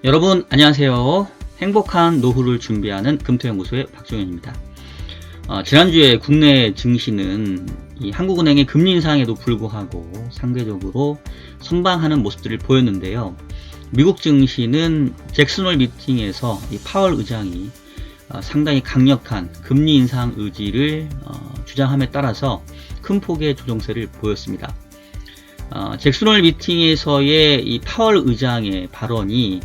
여러분 안녕하세요. 행복한 노후를 준비하는 금토연구소의 박종현입니다. 지난주에 국내 증시는 이 한국은행의 금리 인상에도 불구하고 상대적으로 선방하는 모습들을 보였는데요. 미국 증시는 잭슨홀 미팅에서 이 파월 의장이 상당히 강력한 금리 인상 의지를 주장함에 따라서 큰 폭의 조정세를 보였습니다. 잭슨홀 미팅에서의 이 파월 의장의 발언이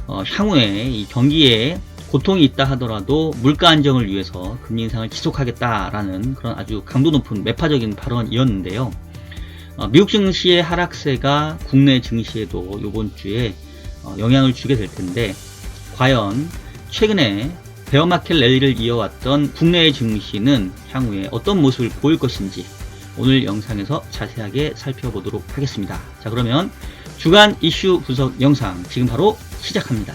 향후에 이 경기에 고통이 있다 하더라도 물가 안정을 위해서 금리 인상을 지속하겠다라는 그런 아주 강도 높은 매파적인 발언이었는데요. 미국 증시의 하락세가 국내 증시에도 이번 주에 영향을 주게 될 텐데, 과연 최근에 베어마켓 랠리를 이어왔던 국내의 증시는 향후에 어떤 모습을 보일 것인지 오늘 영상에서 자세하게 살펴보도록 하겠습니다. 자, 그러면 주간 이슈 분석 영상 지금 바로 시작합니다.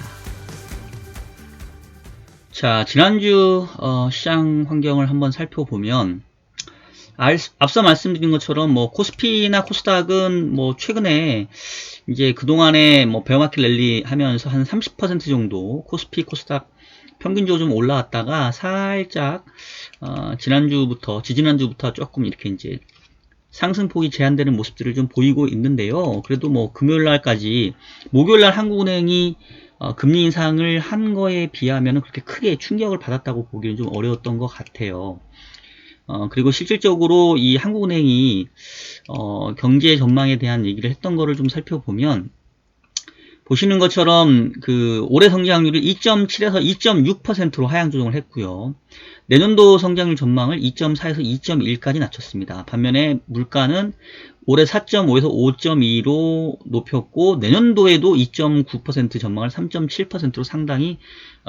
자, 지난주 시장 환경을 한번 살펴보면 앞서 말씀드린 것처럼 코스피나 코스닥은 최근에 이제 그동안에 베어마켓 랠리 하면서 한 30% 정도 코스피 코스닥 평균적으로 좀 올라왔다가 살짝 지지난주부터 조금 이렇게 이제 상승폭이 제한되는 모습들을 좀 보이고 있는데요. 그래도 금요일날까지, 목요일날 한국은행이 금리 인상을 한 거에 비하면 그렇게 크게 충격을 받았다고 보기는 좀 어려웠던 것 같아요. 그리고 실질적으로 이 한국은행이 경제 전망에 대한 얘기를 했던 거를 좀 살펴보면, 보시는 것처럼 올해 성장률을 2.7에서 2.6%로 하향 조정을 했고요. 내년도 성장률 전망을 2.4에서 2.1까지 낮췄습니다. 반면에 물가는 올해 4.5에서 5.2로 높였고, 내년도에도 2.9% 전망을 3.7%로 상당히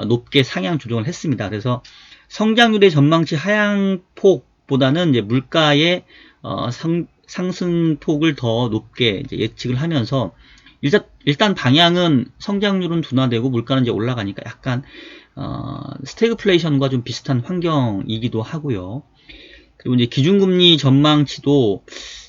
높게 상향 조정을 했습니다. 그래서 성장률의 전망치 하향폭보다는 이제 물가의 상승폭을 더 높게 이제 예측을 하면서, 일단 방향은 성장률은 둔화되고 물가는 이제 올라가니까 약간 스태그플레이션과 좀 비슷한 환경이기도 하고요. 그리고 이제 기준금리 전망치도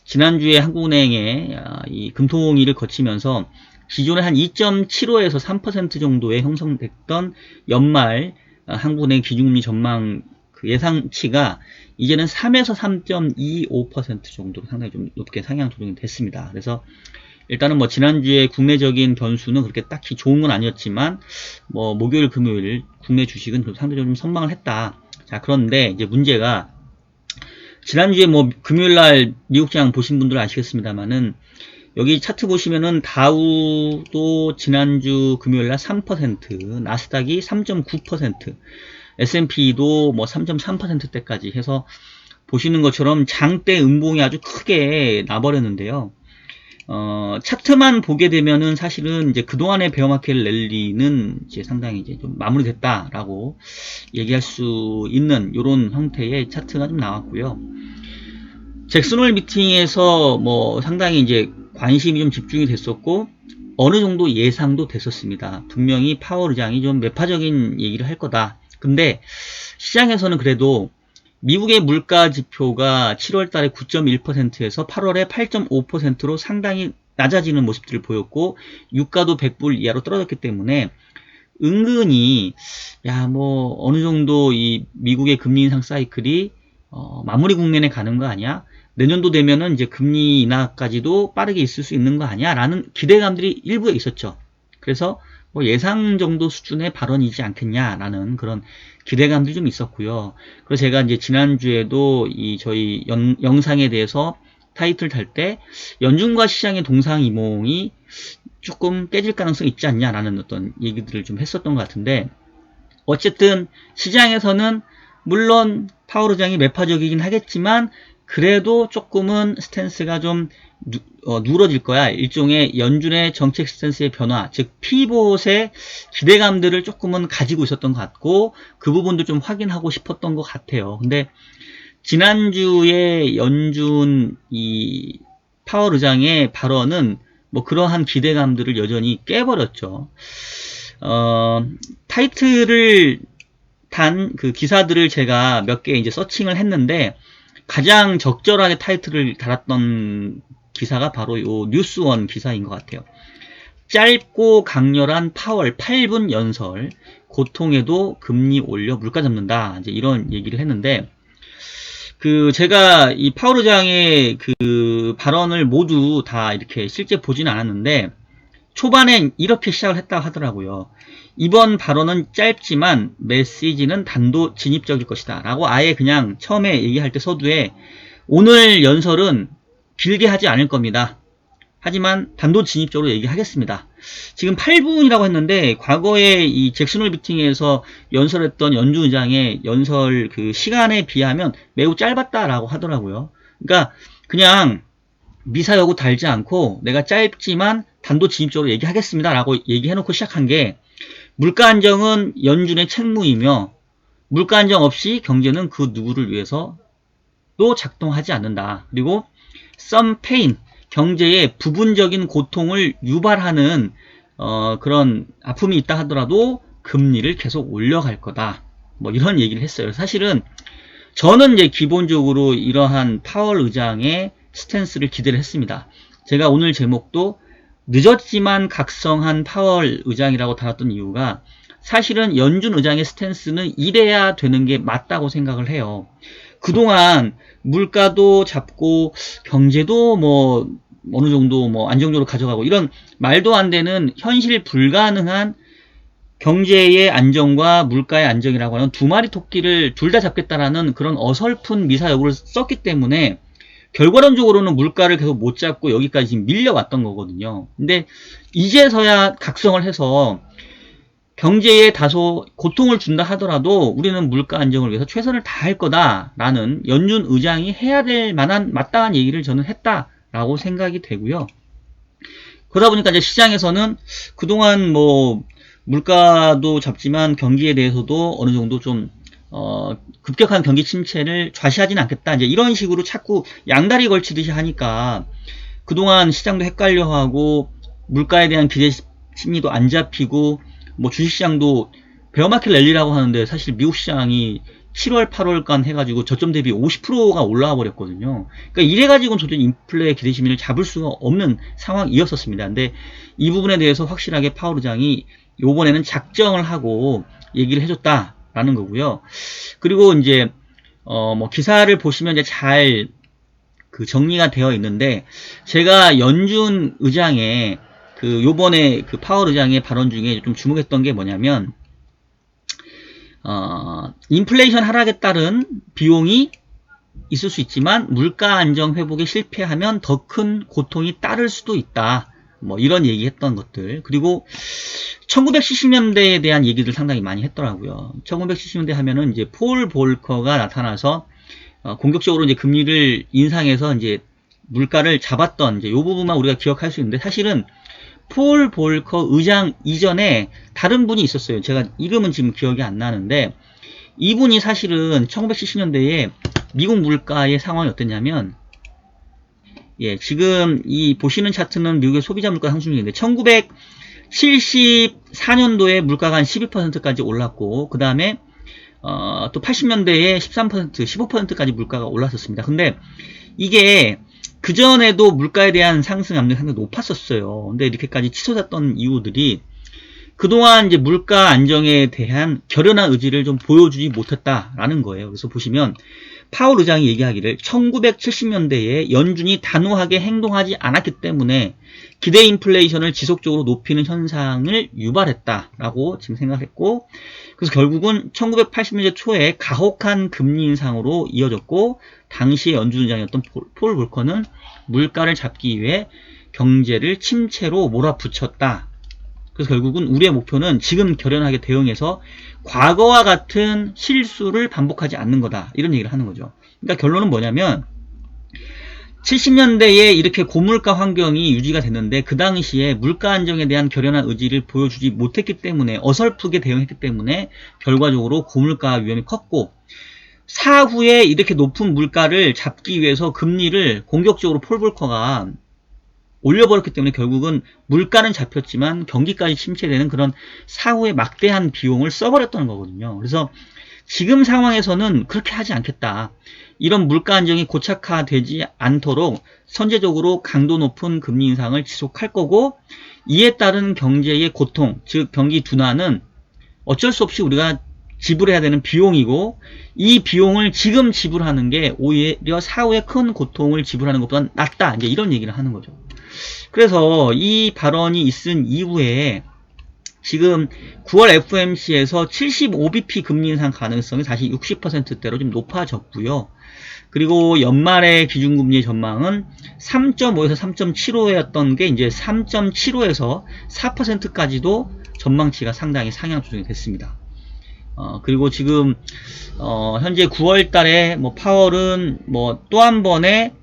지난주에 한국은행의 이 금통위를 거치면서 기존에 한 2.75에서 3% 정도에 형성됐던 연말 한국은행 기준금리 전망 예상치가 이제는 3에서 3.25% 정도로 상당히 좀 높게 상향 조정이 됐습니다. 그래서 일단은 지난주에 국내적인 변수는 그렇게 딱히 좋은 건 아니었지만, 목요일, 금요일 국내 주식은 상대적으로 좀 선방을 했다. 자, 그런데 이제 문제가, 지난주에 금요일날 미국 시장 보신 분들은 아시겠습니다만은, 여기 차트 보시면은 다우도 지난주 금요일날 3%, 나스닥이 3.9%, S&P도 3.3%대까지 해서 보시는 것처럼 장대 음봉이 아주 크게 나버렸는데요. 차트만 보게 되면은 사실은 이제 그동안의 베어마켓 랠리는 이제 상당히 이제 좀 마무리됐다라고 얘기할 수 있는 이런 형태의 차트가 좀 나왔고요. 잭슨홀 미팅에서 상당히 이제 관심이 좀 집중이 됐었고, 어느 정도 예상도 됐었습니다. 분명히 파월 의장이 좀 매파적인 얘기를 할 거다. 근데 시장에서는 그래도 미국의 물가 지표가 7월 달에 9.1%에서 8월에 8.5%로 상당히 낮아지는 모습들을 보였고, 유가도 100불 이하로 떨어졌기 때문에 은근히 어느 정도 이 미국의 금리 인상 사이클이 마무리 국면에 가는 거 아니야? 내년도 되면은 이제 금리 인하까지도 빠르게 있을 수 있는 거 아니야? 라는 기대감들이 일부에 있었죠. 그래서 예상 정도 수준의 발언이지 않겠냐라는 그런 기대감들이 좀 있었고요. 그래서 제가 이제 지난주에도 저희 영상에 대해서 타이틀 달 때 연준과 시장의 동상이몽이 조금 깨질 가능성이 있지 않냐라는 어떤 얘기들을 좀 했었던 것 같은데, 어쨌든 시장에서는 물론 파월 의장이 매파적이긴 하겠지만 그래도 조금은 스탠스가 좀 누러질 거야. 일종의 연준의 정책 스탠스의 변화, 즉 피봇의 기대감들을 조금은 가지고 있었던 것 같고, 그 부분도 좀 확인하고 싶었던 것 같아요. 근데 지난주에 연준 이 파월 의장의 발언은 그러한 기대감들을 여전히 깨버렸죠. 타이틀을 단 그 기사들을 제가 몇 개 이제 서칭을 했는데, 가장 적절하게 타이틀을 달았던 기사가 바로 요 뉴스원 기사인 것 같아요. 짧고 강렬한 파월 8분 연설, 고통에도 금리 올려 물가 잡는다. 이제 이런 얘기를 했는데, 제가 이 파월 의장의 그 발언을 모두 다 이렇게 실제 보지는 않았는데, 초반엔 이렇게 시작을 했다고 하더라고요. 이번 발언은 짧지만 메시지는 단도 진입적일 것이다. 라고 아예 그냥 처음에 얘기할 때 서두에 오늘 연설은 길게 하지 않을 겁니다. 하지만 단도 진입적으로 얘기하겠습니다. 지금 8분이라고 했는데 과거에 이 잭슨홀 미팅에서 연설했던 연준 의장의 연설 그 시간에 비하면 매우 짧았다라고 하더라고요. 그러니까 그냥 미사여구 달지 않고 내가 짧지만 단도 진입적으로 얘기하겠습니다 라고 얘기해놓고 시작한 게, 물가 안정은 연준의 책무이며 물가 안정 없이 경제는 그 누구를 위해서도 작동하지 않는다. 그리고 some pain, 경제의 부분적인 고통을 유발하는 그런 아픔이 있다 하더라도 금리를 계속 올려갈 거다. 뭐 이런 얘기를 했어요. 사실은 저는 이제 기본적으로 이러한 파월 의장의 스탠스를 기대를 했습니다. 제가 오늘 제목도 늦었지만 각성한 파월 의장이라고 달았던 이유가, 사실은 연준 의장의 스탠스는 이래야 되는 게 맞다고 생각을 해요. 그동안 물가도 잡고 경제도 뭐 어느 정도 뭐 안정적으로 가져가고 이런 말도 안 되는 현실 불가능한 경제의 안정과 물가의 안정이라고 하는 두 마리 토끼를 둘 다 잡겠다라는 그런 어설픈 미사여구를 썼기 때문에 결과론적으로는 물가를 계속 못 잡고 여기까지 지금 밀려왔던 거거든요. 근데 이제서야 각성을 해서 경제에 다소 고통을 준다 하더라도 우리는 물가 안정을 위해서 최선을 다할 거다라는 연준 의장이 해야 될 만한 마땅한 얘기를 저는 했다라고 생각이 되고요. 그러다 보니까 이제 시장에서는 그동안 뭐 물가도 잡지만 경기에 대해서도 어느 정도 좀 급격한 경기 침체를 좌시하지는 않겠다. 이제 이런 식으로 자꾸 양다리 걸치듯이 하니까 그동안 시장도 헷갈려하고 물가에 대한 기대 심리도 안 잡히고 뭐 주식시장도 베어마켓 랠리라고 하는데 사실 미국 시장이 7월, 8월간 해가지고 저점 대비 50%가 올라와 버렸거든요. 그러니까 이래가지고는 도저히 인플레 기대 심리를 잡을 수가 없는 상황이었었습니다. 근데 이 부분에 대해서 확실하게 파월 의장이 요번에는 작정을 하고 얘기를 해줬다라는 거고요. 그리고 이제 뭐 기사를 보시면 이제 잘 그 정리가 되어 있는데, 제가 연준 의장의 요번에 그 파월 의장의 발언 중에 좀 주목했던 게 뭐냐면, 인플레이션 하락에 따른 비용이 있을 수 있지만 물가 안정 회복에 실패하면 더 큰 고통이 따를 수도 있다. 뭐 이런 얘기했던 것들. 그리고 1970년대에 대한 얘기를 상당히 많이 했더라고요. 1970년대 하면은 이제 폴 볼커가 나타나서 공격적으로 이제 금리를 인상해서 이제 물가를 잡았던 이제 요 부분만 우리가 기억할 수 있는데, 사실은 폴 볼커 의장 이전에 다른 분이 있었어요. 제가 이름은 지금 기억이 안 나는데, 이분이 사실은 1970년대에 미국 물가의 상황이 어땠냐면, 예, 지금 이 보시는 차트는 미국의 소비자 물가 상승률인데 1974년도에 물가가 한 12%까지 올랐고, 그 다음에 또 80년대에 13%, 15%까지 물가가 올랐었습니다. 근데 이게 그전에도 물가에 대한 상승 압력이 상당히 높았었어요. 근데 이렇게까지 치솟았던 이유들이 그동안 이제 물가 안정에 대한 결연한 의지를 좀 보여주지 못했다라는 거예요. 그래서 보시면 파월 의장이 얘기하기를 1970년대에 연준이 단호하게 행동하지 않았기 때문에 기대 인플레이션을 지속적으로 높이는 현상을 유발했다라고 지금 생각했고, 그래서 결국은 1980년대 초에 가혹한 금리 인상으로 이어졌고, 당시의 연준 의장이었던 폴 볼커는 물가를 잡기 위해 경제를 침체로 몰아붙였다. 그래서 결국은 우리의 목표는 지금 결연하게 대응해서 과거와 같은 실수를 반복하지 않는 거다. 이런 얘기를 하는 거죠. 그러니까 결론은 뭐냐면 70년대에 이렇게 고물가 환경이 유지가 됐는데 그 당시에 물가 안정에 대한 결연한 의지를 보여주지 못했기 때문에, 어설프게 대응했기 때문에 결과적으로 고물가 위험이 컸고, 사후에 이렇게 높은 물가를 잡기 위해서 금리를 공격적으로 폴 볼커가 올려버렸기 때문에 결국은 물가는 잡혔지만 경기까지 침체되는 그런 사후에 막대한 비용을 써버렸다는 거거든요. 그래서 지금 상황에서는 그렇게 하지 않겠다. 이런 물가 안정이 고착화되지 않도록 선제적으로 강도 높은 금리 인상을 지속할 거고, 이에 따른 경제의 고통, 즉 경기 둔화는 어쩔 수 없이 우리가 지불해야 되는 비용이고, 이 비용을 지금 지불하는 게 오히려 사후에 큰 고통을 지불하는 것보다 낫다. 이제 이런 얘기를 하는 거죠. 그래서 이 발언이 있은 이후에 지금 9월 FOMC에서 75bp 금리 인상 가능성이 다시 60%대로 좀 높아졌고요. 그리고 연말의 기준금리 전망은 3.5에서 3.75였던 게 이제 3.75에서 4%까지도 전망치가 상당히 상향 조정이 됐습니다. 그리고 지금 현재 9월 달에 뭐 파월은 뭐 또 한 번의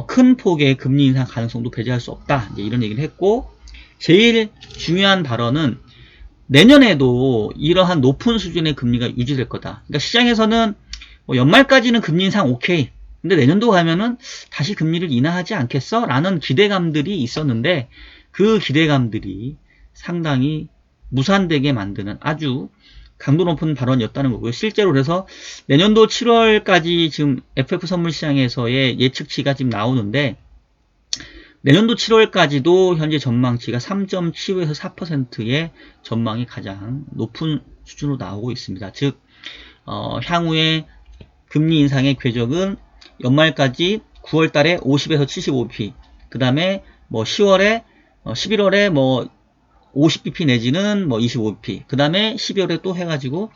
큰 폭의 금리 인상 가능성도 배제할 수 없다. 이제 이런 얘기를 했고, 제일 중요한 발언은 내년에도 이러한 높은 수준의 금리가 유지될 거다. 그러니까 시장에서는 뭐 연말까지는 금리 인상 오케이. 근데 내년도 가면은 다시 금리를 인하하지 않겠어? 라는 기대감들이 있었는데, 그 기대감들이 상당히 무산되게 만드는 아주 강도 높은 발언이었다는 거고요. 실제로 그래서 내년도 7월까지 지금 FF 선물 시장에서의 예측치가 지금 나오는데, 내년도 7월까지도 현재 전망치가 3.75에서 4%의 전망이 가장 높은 수준으로 나오고 있습니다. 즉 향후에 금리 인상의 궤적은 연말까지 9월 달에 50에서 75bp, 그 다음에 뭐 10월에 11월에 뭐 50bp 내지는 뭐 25bp, 그 다음에 12월에 또 해가지고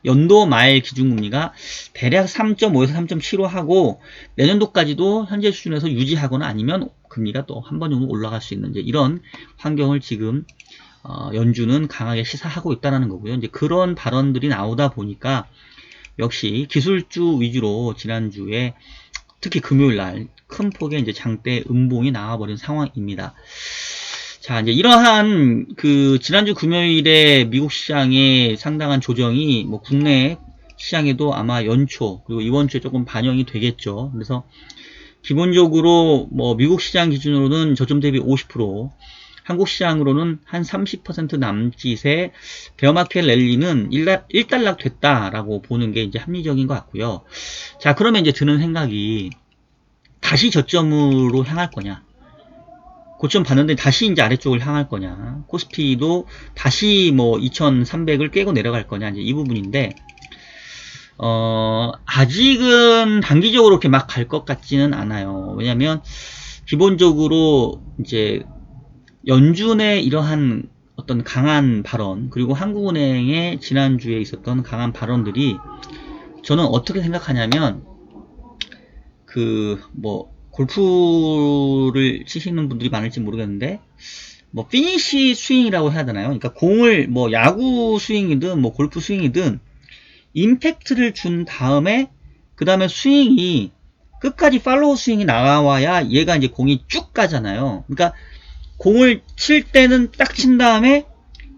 연도 말 기준금리가 대략 3.5에서 3.75 하고, 내년도까지도 현재 수준에서 유지하거나 아니면 금리가 또 한 번 정도 올라갈 수 있는 이제 이런 환경을 지금 연준은 강하게 시사하고 있다는 거고요. 이제 그런 발언들이 나오다 보니까 역시 기술주 위주로 지난주에 특히 금요일 날 큰 폭의 이제 장대 음봉이 나와버린 상황입니다. 자, 이제 이러한 지난주 금요일에 미국 시장의 상당한 조정이 뭐 국내 시장에도 아마 연초 그리고 이번 주에 조금 반영이 되겠죠. 그래서 기본적으로 뭐 미국 시장 기준으로는 저점 대비 50%, 한국 시장으로는 한 30% 남짓의 베어마켓 랠리는 일단락 됐다라고 보는 게 이제 합리적인 것 같고요. 자, 그러면 이제 드는 생각이 다시 저점으로 향할 거냐? 고점 봤는데 다시 이제 아래쪽을 향할 거냐? 코스피도 다시 뭐 2300을 깨고 내려갈 거냐? 이제 이 부분인데, 아직은 단기적으로 이렇게 막 갈 것 같지는 않아요. 왜냐면 기본적으로 이제 연준의 이러한 어떤 강한 발언, 그리고 한국은행의 지난주에 있었던 강한 발언들이 저는 어떻게 생각하냐면, 뭐 골프를 치시는 분들이 많을지 모르겠는데, 뭐 피니시 스윙이라고 해야 되나요? 그러니까 공을 뭐 야구 스윙이든 뭐 골프 스윙이든 임팩트를 준 다음에 그 다음에 스윙이 끝까지 팔로우 스윙이 나와야 얘가 이제 공이 쭉 가잖아요. 그러니까 공을 칠 때는 딱 친 다음에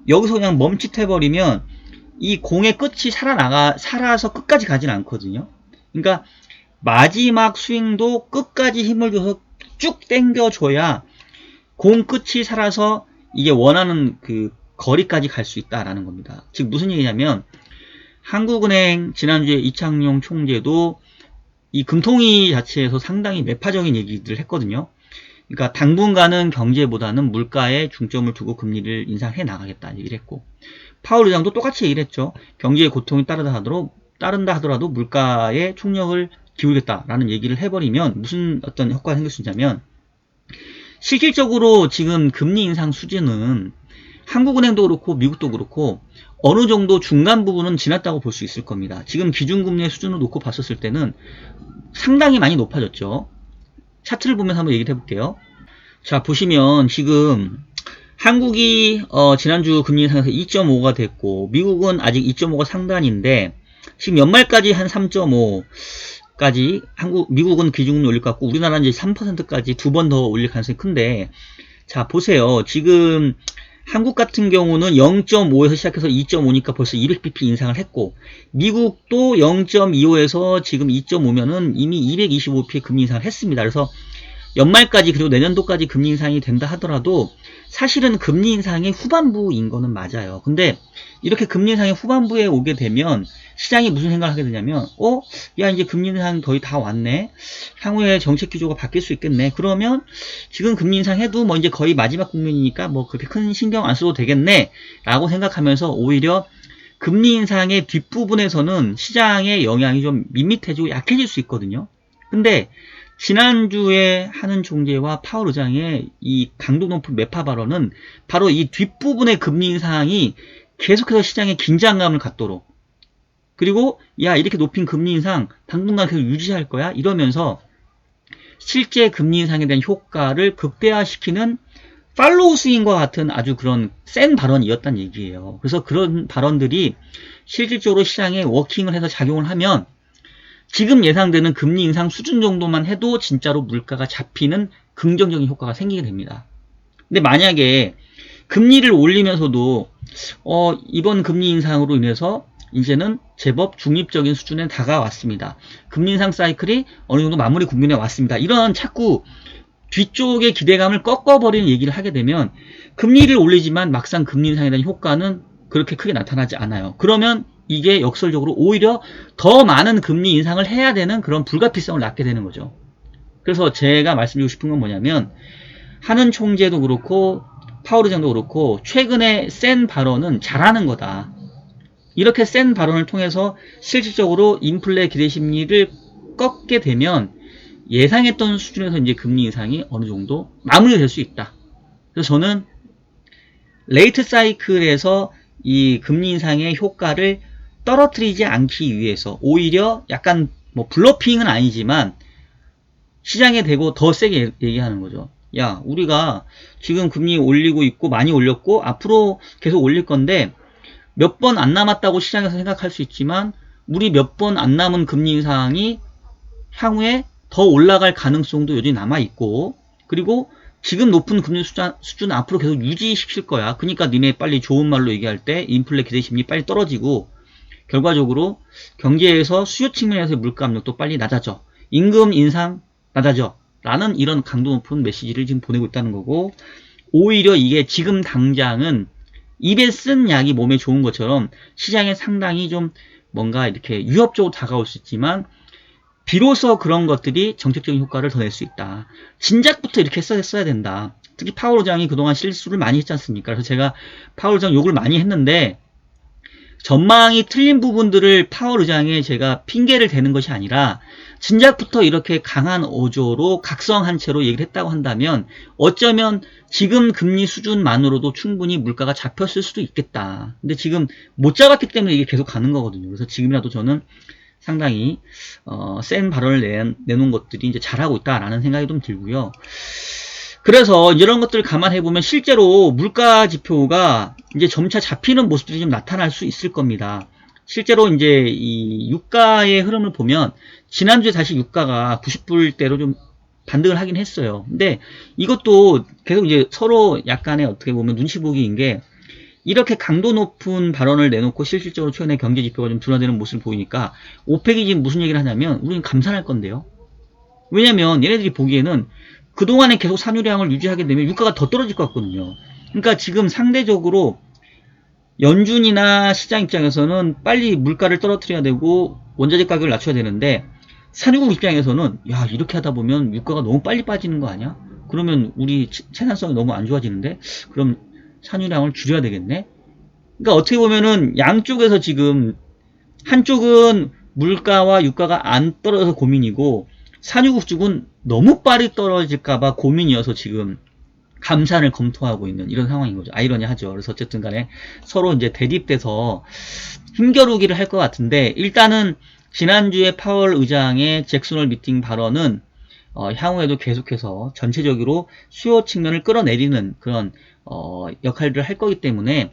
여기서 그냥 멈칫해버리면 이 공의 끝이 살아서 끝까지 가진 않거든요. 그러니까 마지막 스윙도 끝까지 힘을 줘서 쭉 당겨줘야 공 끝이 살아서 이게 원하는 그 거리까지 갈 수 있다라는 겁니다. 즉 무슨 얘기냐면, 한국은행 지난주에 이창용 총재도 이 금통위 자체에서 상당히 매파적인 얘기들을 했거든요. 그러니까 당분간은 경제보다는 물가에 중점을 두고 금리를 인상해 나가겠다 얘기를 했고, 파월 의장도 똑같이 얘기를 했죠. 경제의 고통이 따른다 하더라도 물가에 총력을 기울겠다라는 얘기를 해버리면 무슨 어떤 효과가 생길 수 있냐면, 실질적으로 지금 금리 인상 수준은 한국은행도 그렇고 미국도 그렇고 어느 정도 중간 부분은 지났다고 볼 수 있을 겁니다. 지금 기준금리의 수준을 놓고 봤었을 때는 상당히 많이 높아졌죠. 차트를 보면서 한번 얘기를 해볼게요. 자, 보시면 지금 한국이 지난주 금리 인상에서 2.5가 됐고, 미국은 아직 2.5가 상단인데, 지금 연말까지 한 3.5까지 미국은 기준금리 올릴 것 같고, 우리나라는 이제 3%까지 두 번 더 올릴 가능성이 큰데, 자 보세요. 지금 한국 같은 경우는 0.5에서 시작해서 2.5니까 벌써 200bp 인상을 했고, 미국도 0.25에서 지금 2.5면은 이미 225bp 금리 인상을 했습니다. 그래서 연말까지 그리고 내년도까지 금리 인상이 된다 하더라도 사실은 금리 인상의 후반부인 거는 맞아요. 근데 이렇게 금리 인상의 후반부에 오게 되면 시장이 무슨 생각을 하게 되냐면 야 이제 금리 인상 거의 다 왔네. 향후에 정책 기조가 바뀔 수 있겠네. 그러면 지금 금리 인상해도 뭐 이제 거의 마지막 국면이니까 뭐 그렇게 큰 신경 안 써도 되겠네 라고 생각하면서 오히려 금리 인상의 뒷부분에서는 시장의 영향이 좀 밋밋해지고 약해질 수 있거든요. 근데 지난주에 하는 총재와 파월 의장의 이 강도 높은 매파 발언은 바로 이 뒷부분의 금리 인상이 계속해서 시장에 긴장감을 갖도록, 그리고 야 이렇게 높인 금리 인상 당분간 계속 유지할 거야 이러면서 실제 금리 인상에 대한 효과를 극대화시키는 팔로우 스윙과 같은 아주 그런 센 발언이었단 얘기예요. 그래서 그런 발언들이 실질적으로 시장에 워킹을 해서 작용을 하면 지금 예상되는 금리 인상 수준 정도만 해도 진짜로 물가가 잡히는 긍정적인 효과가 생기게 됩니다. 근데 만약에 금리를 올리면서도 이번 금리 인상으로 인해서 이제는 제법 중립적인 수준에 다가왔습니다. 금리 인상 사이클이 어느 정도 마무리 국면에 왔습니다. 이런 자꾸 뒤쪽의 기대감을 꺾어버리는 얘기를 하게 되면 금리를 올리지만 막상 금리 인상에 대한 효과는 그렇게 크게 나타나지 않아요. 그러면 이게 역설적으로 오히려 더 많은 금리 인상을 해야 되는 그런 불가피성을 낳게 되는 거죠. 그래서 제가 말씀드리고 싶은 건 뭐냐면 하는 총재도 그렇고 파월 의장도 그렇고 최근에 센 발언은 잘하는 거다. 이렇게 센 발언을 통해서 실질적으로 인플레 기대 심리를 꺾게 되면 예상했던 수준에서 이제 금리 인상이 어느 정도 마무리될 수 있다. 그래서 저는 레이트 사이클에서 이 금리 인상의 효과를 떨어뜨리지 않기 위해서 오히려 약간 뭐 블러핑은 아니지만 시장에 대고 더 세게 얘기하는 거죠. 야, 우리가 지금 금리 올리고 있고 많이 올렸고 앞으로 계속 올릴 건데 몇 번 안 남았다고 시장에서 생각할 수 있지만 우리 몇 번 안 남은 금리 인상이 향후에 더 올라갈 가능성도 여전히 남아있고, 그리고 지금 높은 금리 수준 앞으로 계속 유지시킬 거야. 그러니까 니네 빨리 좋은 말로 얘기할 때 인플레 기대 심리 빨리 떨어지고 결과적으로 경제에서 수요 측면에서의 물가 압력도 빨리 낮아져. 임금 인상 낮아져. 라는 이런 강도 높은 메시지를 지금 보내고 있다는 거고, 오히려 이게 지금 당장은 입에 쓴 약이 몸에 좋은 것처럼 시장에 상당히 좀 뭔가 이렇게 위협적으로 다가올 수 있지만 비로소 그런 것들이 정책적인 효과를 더 낼 수 있다. 진작부터 이렇게 써야 된다. 특히 파월 의장이 그동안 실수를 많이 했지 않습니까? 그래서 제가 파월 의장 욕을 많이 했는데 전망이 틀린 부분들을 파월 의장에 제가 핑계를 대는 것이 아니라 진작부터 이렇게 강한 어조로 각성한 채로 얘기를 했다고 한다면 어쩌면 지금 금리 수준만으로도 충분히 물가가 잡혔을 수도 있겠다. 근데 지금 못 잡았기 때문에 이게 계속 가는 거거든요. 그래서 지금이라도 저는 상당히 센 발언을 내놓은 것들이 이제 잘하고 있다라는 생각이 좀 들고요. 그래서 이런 것들을 감안해보면 실제로 물가 지표가 이제 점차 잡히는 모습들이 좀 나타날 수 있을 겁니다. 실제로 이제 이 유가의 흐름을 보면 지난주에 다시 유가가 90불대로 좀 반등을 하긴 했어요. 근데 이것도 계속 이제 서로 약간의 어떻게 보면 눈치 보기인 게 이렇게 강도 높은 발언을 내놓고 실질적으로 최근에 경제 지표가 좀 둔화되는 모습을 보이니까 오펙이 지금 무슨 얘기를 하냐면 우리는 감산할 건데요. 왜냐면 얘네들이 보기에는 그동안에 계속 산유량을 유지하게 되면 유가가 더 떨어질 것 같거든요. 그러니까 지금 상대적으로 연준이나 시장 입장에서는 빨리 물가를 떨어뜨려야 되고 원자재 가격을 낮춰야 되는데 산유국 입장에서는 야 이렇게 하다 보면 유가가 너무 빨리 빠지는 거 아니야? 그러면 우리 생산성이 너무 안 좋아지는데 그럼 산유량을 줄여야 되겠네? 그러니까 어떻게 보면은 양쪽에서 지금 한쪽은 물가와 유가가 안 떨어져서 고민이고 산유국 쪽은 너무 빨리 떨어질까봐 고민이어서 지금 감산을 검토하고 있는 이런 상황인 거죠. 아이러니하죠. 그래서 어쨌든 간에 서로 이제 대립돼서 힘겨루기를 할 것 같은데 일단은 지난주에 파월 의장의 잭슨홀 미팅 발언은 향후에도 계속해서 전체적으로 수요 측면을 끌어내리는 그런 역할들을 할 거기 때문에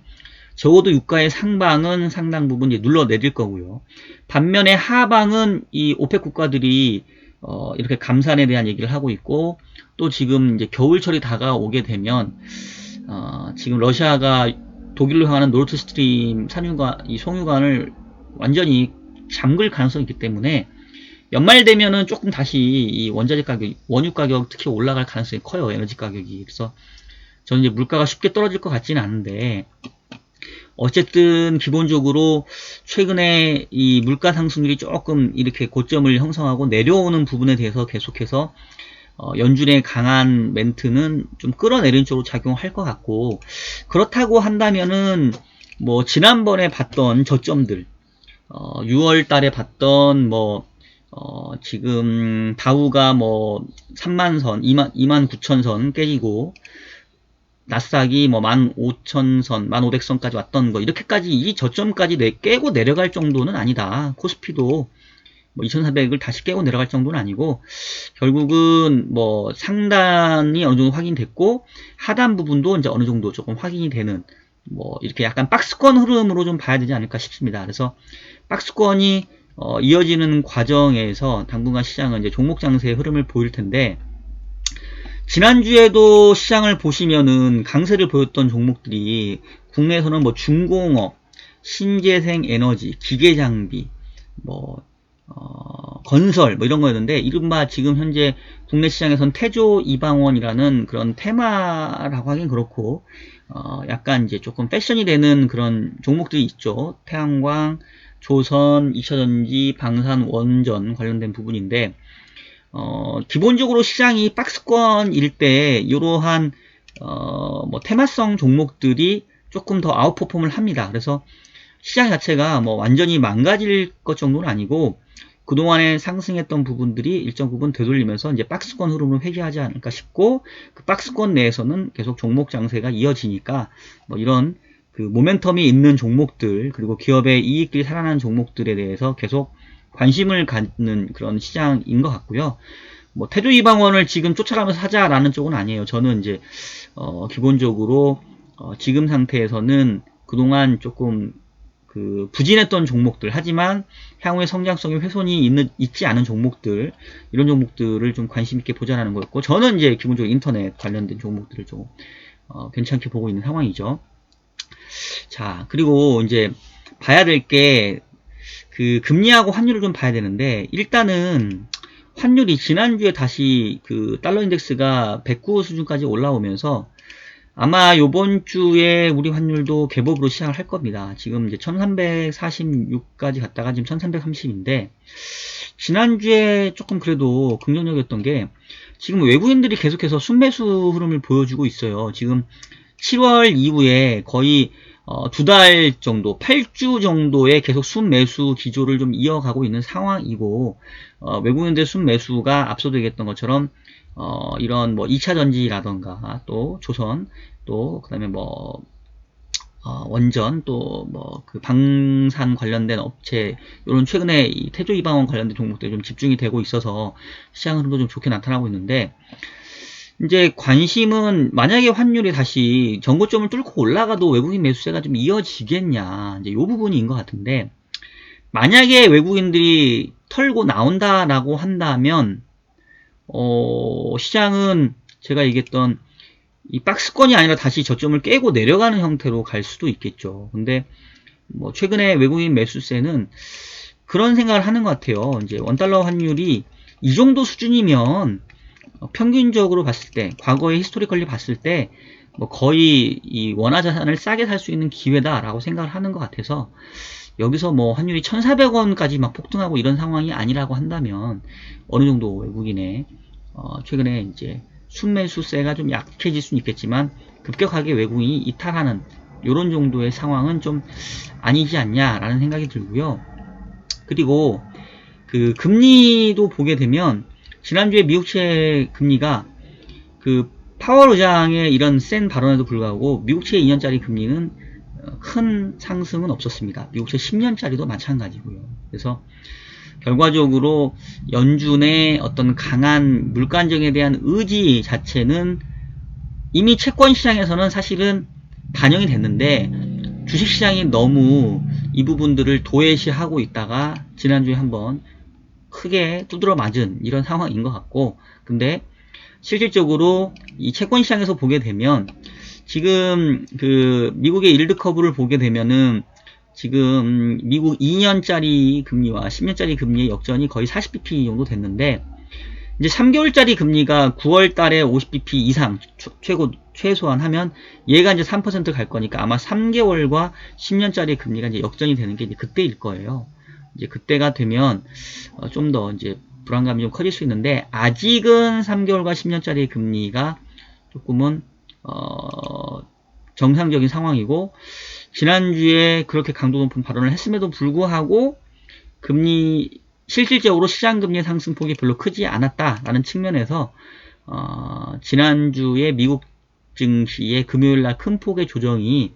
적어도 유가의 상방은 상당 부분 이제 눌러내릴 거고요. 반면에 하방은 이 오펙 국가들이 이렇게 감산에 대한 얘기를 하고 있고 또 지금 이제 겨울철이 다가오게 되면 지금 러시아가 독일로 향하는 노르트스트림 산유관 이 송유관을 완전히 잠글 가능성이 있기 때문에 연말 되면은 조금 다시 이 원자재 가격, 원유 가격 특히 올라갈 가능성이 커요. 에너지 가격이. 그래서 저는 이제 물가가 쉽게 떨어질 것 같지는 않은데, 어쨌든 기본적으로 최근에 이 물가 상승률이 조금 이렇게 고점을 형성하고 내려오는 부분에 대해서 계속해서 연준의 강한 멘트는 좀 끌어내리는 쪽으로 작용할 것 같고, 그렇다고 한다면은 뭐 지난번에 봤던 저점들, 6월 달에 봤던 지금 다우가 뭐 3만선, 2만 9천선 깨지고 나스닥이 뭐 15,000선, 1500선까지 왔던 거, 이렇게까지 이 저점까지 깨고 내려갈 정도는 아니다. 코스피도 뭐 2400을 다시 깨고 내려갈 정도는 아니고, 결국은 뭐 상단이 어느 정도 확인됐고 하단 부분도 이제 어느 정도 조금 확인이 되는, 뭐 이렇게 약간 박스권 흐름으로 좀 봐야 되지 않을까 싶습니다. 그래서 박스권이 이어지는 과정에서 당분간 시장은 이제 종목 장세의 흐름을 보일 텐데, 지난주에도 시장을 보시면은 강세를 보였던 종목들이 국내에서는 뭐 중공업, 신재생 에너지, 기계장비, 뭐 건설 뭐 이런 거였는데, 이른바 지금 현재 국내 시장에선 태조 이방원이라는 그런 테마라고 하긴 그렇고, 약간 이제 조금 패션이 되는 그런 종목들이 있죠. 태양광, 조선, 2차전지, 방산, 원전 관련된 부분인데, 기본적으로 시장이 박스권일 때 이러한 뭐 테마성 종목들이 조금 더 아웃퍼폼을 합니다. 그래서 시장 자체가 뭐 완전히 망가질 것 정도는 아니고, 그동안에 상승했던 부분들이 일정 부분 되돌리면서 이제 박스권 흐름을 회귀하지 않을까 싶고, 그 박스권 내에서는 계속 종목 장세가 이어지니까 뭐 이런 그 모멘텀이 있는 종목들, 그리고 기업의 이익들이 살아나는 종목들에 대해서 계속 관심을 갖는 그런 시장인 것 같고요. 뭐 태조 이방원을 지금 쫓아가면서 사자라는 쪽은 아니에요. 저는 이제 기본적으로 지금 상태에서는 그동안 조금 그 부진했던 종목들, 하지만 향후에 성장성이 훼손이 있지 않은 종목들, 이런 종목들을 좀 관심 있게 보자라는 거였고, 저는 이제 기본적으로 인터넷 관련된 종목들을 좀 괜찮게 보고 있는 상황이죠. 자, 그리고 이제 봐야 될 게 그 금리하고 환율을 좀 봐야 되는데, 일단은 환율이 지난주에 다시 그 달러 인덱스가 109 수준까지 올라오면서 아마 요번 주에 우리 환율도 개법으로 시작을 할 겁니다. 지금 이제 1346까지 갔다가 지금 1330인데, 지난주에 조금 그래도 긍정적이었던 게, 지금 외국인들이 계속해서 순매수 흐름을 보여주고 있어요. 지금 7월 이후에 거의 2달 정도, 8주 정도의 계속 순매수 기조를 좀 이어가고 있는 상황이고, 외국인들 순매수가 앞서도 얘기했던 것처럼 이런 뭐 2차전지라던가 또 조선, 또 그다음에 뭐 원전, 또 뭐 그 방산 관련된 업체, 이런 최근에 이 태조 이방원 관련된 종목들이 좀 집중이 되고 있어서 시장 흐름도 좀 좋게 나타나고 있는데, 이제 관심은 만약에 환율이 다시 전고점을 뚫고 올라가도 외국인 매수세가 좀 이어지겠냐, 이제 이 부분인 것 같은데, 만약에 외국인들이 털고 나온다라고 한다면 시장은 제가 얘기했던 이 박스권이 아니라 다시 저점을 깨고 내려가는 형태로 갈 수도 있겠죠. 근데 뭐 최근에 외국인 매수세는 그런 생각을 하는 것 같아요. 이제 원달러 환율이 이 정도 수준이면 평균적으로 봤을 때, 과거의 히스토리컬리 봤을 때 뭐 거의 이 원화 자산을 싸게 살 수 있는 기회다라고 생각을 하는 것 같아서, 여기서 뭐 환율이 1,400원까지 막 폭등하고 이런 상황이 아니라고 한다면 어느 정도 외국인의 최근에 이제 순매수세가 좀 약해질 수는 있겠지만 급격하게 외국인이 이탈하는 이런 정도의 상황은 좀 아니지 않냐라는 생각이 들고요. 그리고 그 금리도 보게 되면 지난주에 미국채 금리가 그 파월 의장의 이런 센 발언에도 불구하고 미국채 2년짜리 금리는 큰 상승은 없었습니다. 미국채 10년짜리도 마찬가지고요. 그래서 결과적으로 연준의 어떤 강한 물가 안정에 대한 의지 자체는 이미 채권 시장에서는 사실은 반영이 됐는데, 주식시장이 너무 이 부분들을 도외시하고 있다가 지난주에 한번 크게 두드러 맞은 이런 상황인 것 같고, 근데 실질적으로 이 채권 시장에서 보게 되면 지금 그 미국의 일드 커브를 보게 되면은 지금 미국 2년짜리 금리와 10년짜리 금리의 역전이 거의 40bp 정도 됐는데, 이제 3개월짜리 금리가 9월 달에 50bp 이상 최소한 하면 얘가 이제 3% 갈 거니까 아마 3개월과 10년짜리 금리가 이제 역전이 되는 게 이제 그때일 거예요. 이제 그때가 되면 좀 더 이제 불안감이 좀 커질 수 있는데, 아직은 3개월과 10년짜리 금리가 조금은 정상적인 상황이고, 지난주에 그렇게 강도 높은 발언을 했음에도 불구하고 금리 실질적으로 시장금리의 상승폭이 별로 크지 않았다라는 측면에서 지난주에 미국 증시의 금요일날 큰 폭의 조정이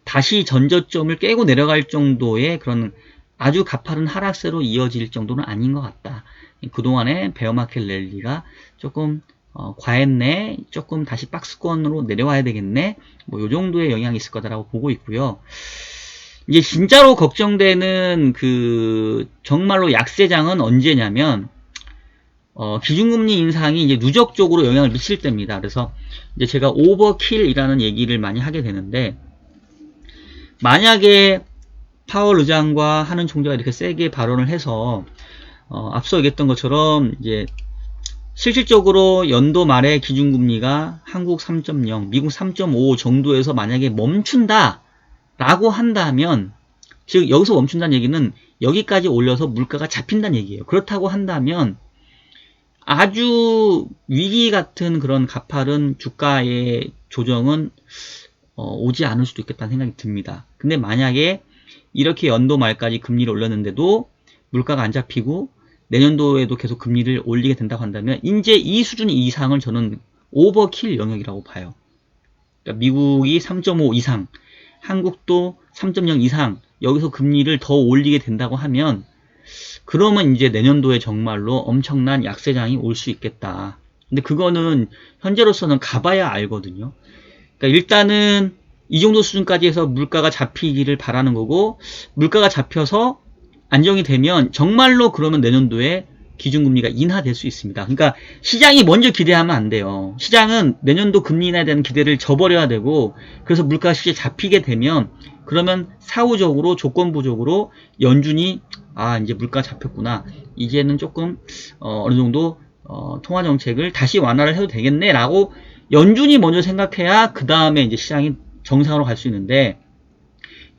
다시 전저점을 깨고 내려갈 정도의 그런 아주 가파른 하락세로 이어질 정도는 아닌 것 같다. 그동안의 베어마켓 랠리가 조금 과했네, 조금 다시 박스권으로 내려와야 되겠네, 뭐 요 정도의 영향이 있을 거다라고 보고 있고요. 이제 진짜로 걱정되는 그 정말로 약세장은 언제냐면 기준금리 인상이 이제 누적적으로 영향을 미칠 때입니다. 그래서 이제 제가 오버킬이라는 얘기를 많이 하게 되는데, 만약에 파월 의장과 하는 총재가 이렇게 세게 발언을 해서 앞서 얘기했던 것처럼 이제 실질적으로 연도 말에 기준금리가 한국 3.0, 미국 3.5 정도에서 만약에 멈춘다 라고 한다면, 즉 여기서 멈춘다는 얘기는 여기까지 올려서 물가가 잡힌다는 얘기예요. 그렇다고 한다면 아주 위기 같은 그런 가파른 주가의 조정은 오지 않을 수도 있겠다는 생각이 듭니다. 근데 만약에 이렇게 연도 말까지 금리를 올렸는데도 물가가 안 잡히고 내년도에도 계속 금리를 올리게 된다고 한다면 이제 이 수준 이상을 저는 오버킬 영역이라고 봐요. 그러니까 미국이 3.5 이상, 한국도 3.0 이상 여기서 금리를 더 올리게 된다고 하면, 그러면 이제 내년도에 정말로 엄청난 약세장이 올 수 있겠다. 근데 그거는 현재로서는 가봐야 알거든요. 그러니까 일단은 이 정도 수준까지 해서 물가가 잡히기를 바라는 거고, 물가가 잡혀서 안정이 되면 정말로 그러면 내년도에 기준금리가 인하될 수 있습니다. 그러니까 시장이 먼저 기대하면 안 돼요. 시장은 내년도 금리 인하에 대한 기대를 저버려야 되고, 그래서 물가가 실제 잡히게 되면 그러면 사후적으로 조건부적으로 연준이 이제 물가 잡혔구나, 이제는 조금 어느 정도 통화정책을 다시 완화를 해도 되겠네 라고 연준이 먼저 생각해야 그 다음에 이제 시장이 정상으로 갈 수 있는데,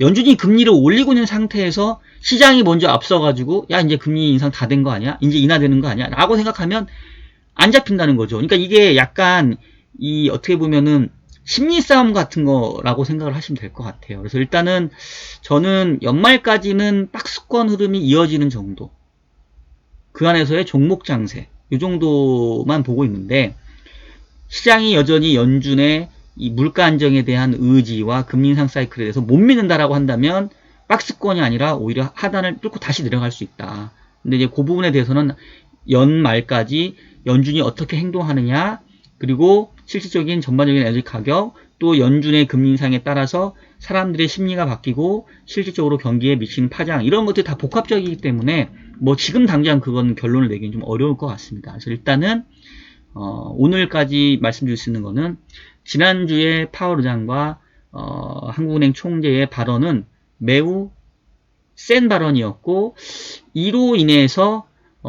연준이 금리를 올리고 있는 상태에서 시장이 먼저 앞서가지고 야 이제 금리 인상 다 된 거 아니야? 이제 인하되는 거 아니야? 라고 생각하면 안 잡힌다는 거죠. 그러니까 이게 약간 이 어떻게 보면은 심리 싸움 같은 거라고 생각을 하시면 될 것 같아요. 그래서 일단은 저는 연말까지는 박스권 흐름이 이어지는 정도, 그 안에서의 종목 장세 이 정도만 보고 있는데, 시장이 여전히 연준의 이 물가 안정에 대한 의지와 금리 인상 사이클에 대해서 못 믿는다라고 한다면 박스권이 아니라 오히려 하단을 뚫고 다시 내려갈 수 있다. 근데 이제 그 부분에 대해서는 연말까지 연준이 어떻게 행동하느냐, 그리고 실질적인 전반적인 에너지 가격, 또 연준의 금리 인상에 따라서 사람들의 심리가 바뀌고 실질적으로 경기에 미치는 파장, 이런 것들이 다 복합적이기 때문에 뭐 지금 당장 그건 결론을 내기는 좀 어려울 것 같습니다. 그래서 일단은 오늘까지 말씀드릴 수 있는 거는, 지난주에 파월 의장과 한국은행 총재의 발언은 매우 센 발언이었고, 이로 인해서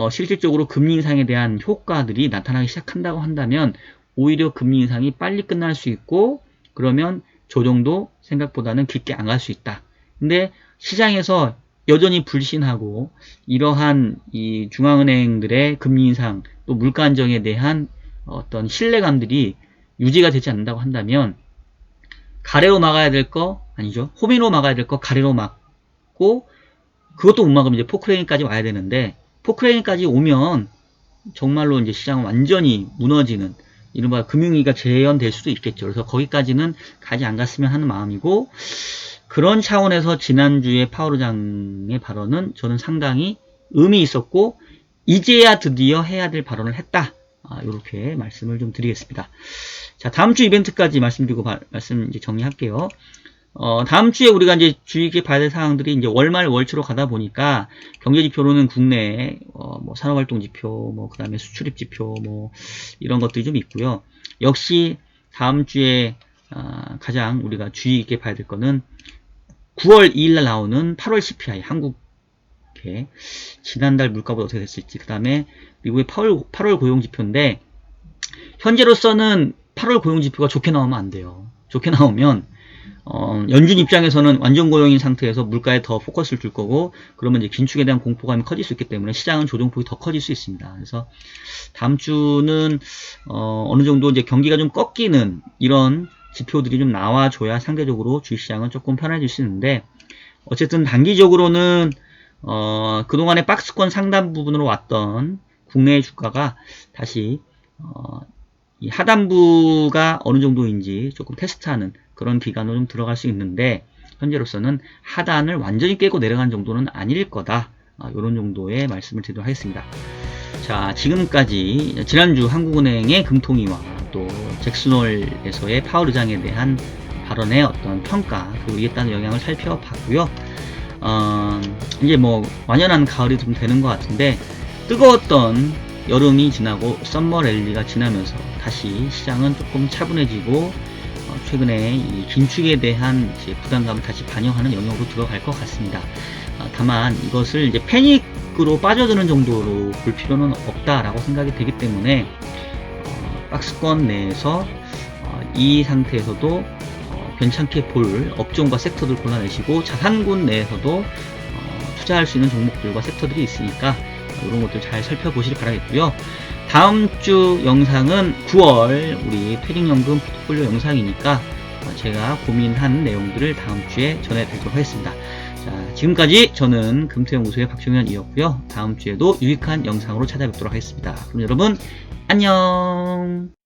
실질적으로 금리 인상에 대한 효과들이 나타나기 시작한다고 한다면 오히려 금리 인상이 빨리 끝날 수 있고, 그러면 조정도 생각보다는 깊게 안 갈 수 있다. 근데 시장에서 여전히 불신하고 이러한 이 중앙은행들의 금리 인상 또 물가 안정에 대한 어떤 신뢰감들이 유지가 되지 않는다고 한다면, 가래로 막아야 될 거 아니죠. 호미로 막아야 될 거 가래로 막고, 그것도 못 막으면 이제 포크레인까지 와야 되는데, 포크레인까지 오면 정말로 이제 시장은 완전히 무너지는, 이른바 금융위기가 재현될 수도 있겠죠. 그래서 거기까지는 가지 안 갔으면 하는 마음이고, 그런 차원에서 지난주에 파월 의장의 발언은 저는 상당히 의미 있었고, 이제야 드디어 해야 될 발언을 했다. 이렇게 말씀을 좀 드리겠습니다. 자, 다음 주 이벤트까지 말씀드리고 말씀 이제 정리할게요. 다음 주에 우리가 이제 주의 깊게 봐야 될 사항들이 이제 월말 월초로 가다 보니까, 경제지표로는 국내 뭐 산업활동지표, 뭐 그다음에 수출입지표, 뭐 이런 것들이 좀 있고요. 역시 다음 주에 가장 우리가 주의 깊게 봐야 될 거는 9월 2일날 나오는 8월 CPI 한국의 지난달 물가보다 어떻게 됐을지, 그 다음에 미국의 8월 고용지표인데 현재로서는 8월 고용지표가 좋게 나오면 안 돼요. 좋게 나오면 연준 입장에서는 완전 고용인 상태에서 물가에 더 포커스를 줄 거고, 그러면 이제 긴축에 대한 공포감이 커질 수 있기 때문에 시장은 조정폭이 더 커질 수 있습니다. 그래서 다음 주는 어느 정도 이제 경기가 좀 꺾이는 이런 지표들이 좀 나와줘야 상대적으로 주식시장은 조금 편해질 수 있는데, 어쨌든 단기적으로는 그동안의 박스권 상단 부분으로 왔던 국내의 주가가 다시 이 하단부가 어느 정도인지 조금 테스트하는 그런 기간으로 좀 들어갈 수 있는데, 현재로서는 하단을 완전히 깨고 내려간 정도는 아닐 거다. 이런 정도의 말씀을 드리도록 하겠습니다. 자, 지금까지 지난주 한국은행의 금통위와 또 잭슨홀에서의 파월 의장에 대한 발언의 어떤 평가, 그리고 이에 따른 영향을 살펴봤고요. 이제 뭐 완연한 가을이 좀 되는 것 같은데, 뜨거웠던 여름이 지나고 썸머 랠리가 지나면서 다시 시장은 조금 차분해지고 최근에 이 긴축에 대한 이제 부담감을 다시 반영하는 영역으로 들어갈 것 같습니다. 다만 이것을 이제 패닉으로 빠져드는 정도로 볼 필요는 없다라고 생각이 되기 때문에 박스권 내에서 이 상태에서도 괜찮게 볼 업종과 섹터들 골라내시고, 자산군 내에서도 투자할 수 있는 종목들과 섹터들이 있으니까 이런 것들 잘 살펴보시길 바라겠고요. 다음 주 영상은 9월 우리 퇴직연금 포트폴리오 영상이니까 제가 고민한 내용들을 다음 주에 전해드리도록 하겠습니다. 자, 지금까지 저는 금태연구소의 박종현이었고요. 다음 주에도 유익한 영상으로 찾아뵙도록 하겠습니다. 그럼 여러분 안녕.